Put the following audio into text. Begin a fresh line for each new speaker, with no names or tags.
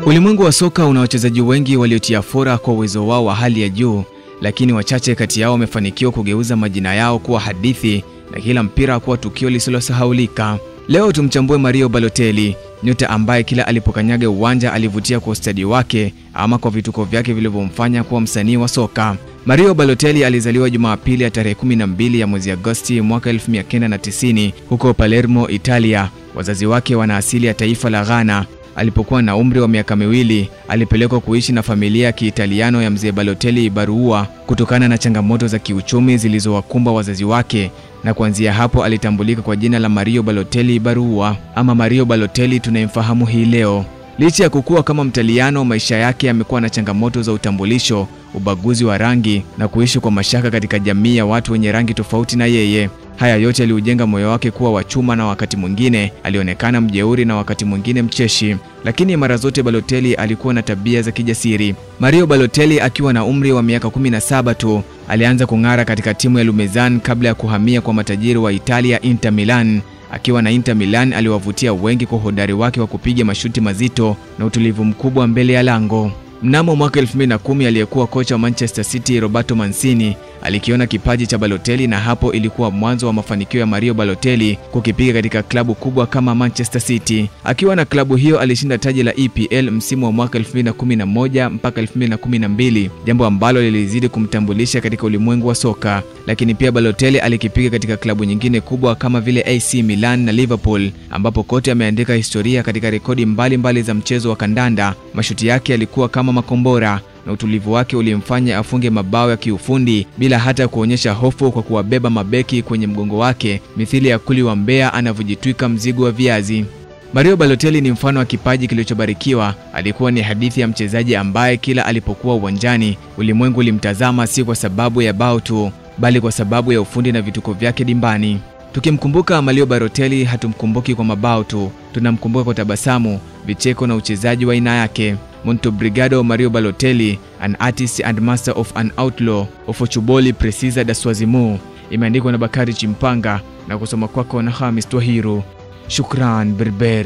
Ulimwengu wa soka una wachezaji wengi waliotia fora kwa uwezo wao wa hali ya juu, lakini wachache kati yao wamefanikiwa kugeuza majina yao kuwa hadithi na kila mpira kuwa tukio lisilosahaulika. Leo tumchambue Mario Balotelli, nyota ambaye kila alipokanyaga uwanja alivutia kwa ustadi wake ama kwa vituko vyake vilivyomfanya kuwa msanii wa soka. Mario Balotelli alizaliwa Jumapili ya tarehe 12 ya mwezi Agosti mwaka 1990 huko Palermo, Italia. Wazazi wake wana asili ya taifa la Ghana. Alipokuwa na umri wa miaka miwili, alipelekwa kuishi na familia ya Kiitaliano ya mzee Balotelli Barua kutokana na changamoto za kiuchumi zilizowakumba wazazi wake, na kuanzia hapo alitambulika kwa jina la Mario Balotelli Barua ama Mario Balotelli tunayemfahamu hii leo. Licha ya kukua kama Mtaliano, maisha yake yamekuwa na changamoto za utambulisho, ubaguzi wa rangi na kuishi kwa mashaka katika jamii ya watu wenye rangi tofauti na yeye. Haya yote yaliujenga moyo wake kuwa wa chuma, na wakati mwingine alionekana mjeuri na wakati mwingine mcheshi, lakini mara zote Balotelli alikuwa na tabia za kijasiri. Mario Balotelli akiwa na umri wa miaka 17 tu alianza kung'ara katika timu ya Lumezan kabla ya kuhamia kwa matajiri wa Italia Inter Milan. Akiwa na Inter Milan aliwavutia wengi kwa hodari wake wa kupiga mashuti mazito na utulivu mkubwa mbele ya lango. Mnamo mwaka 2010 aliyekuwa kocha wa Manchester City Roberto Mancini alikiona kipaji cha Balotelli, na hapo ilikuwa mwanzo wa mafanikio ya Mario Balotelli kukipiga katika klabu kubwa kama Manchester City. Akiwa na klabu hiyo alishinda taji la EPL msimu wa mwaka 2011 mpaka 2012, jambo ambalo lilizidi kumtambulisha katika ulimwengu wa soka. Lakini pia Balotelli alikipiga katika klabu nyingine kubwa kama vile AC Milan na Liverpool, ambapo kote ameandika historia katika rekodi mbalimbali za mchezo wa kandanda. Mashuti yake yalikuwa kama makombora na utulivu wake ulimfanya afunge mabao ya kiufundi bila hata kuonyesha hofu kwa kuwabeba mabeki kwenye mgongo wake, mithili ya kuli wa Mbeya anavyojitwika mzigo wa viazi. Mario Balotelli ni mfano wa kipaji kilichobarikiwa. Alikuwa ni hadithi ya mchezaji ambaye kila alipokuwa uwanjani ulimwengu ulimtazama, si kwa sababu ya bao tu, bali kwa sababu ya ufundi na vituko vyake dimbani. Tukimkumbuka Mario Balotelli hatumkumbuki kwa mabao tu, tunamkumbuka kwa tabasamu, vicheko na uchezaji wa aina yake. Muito obrigado Mario Balotelli, an artist and master of an outlaw of football precisa da Swazimu. Imeandikwa na Bakari Chimpanga na kusoma kwako na Hamis Twahiru. Shukran berber.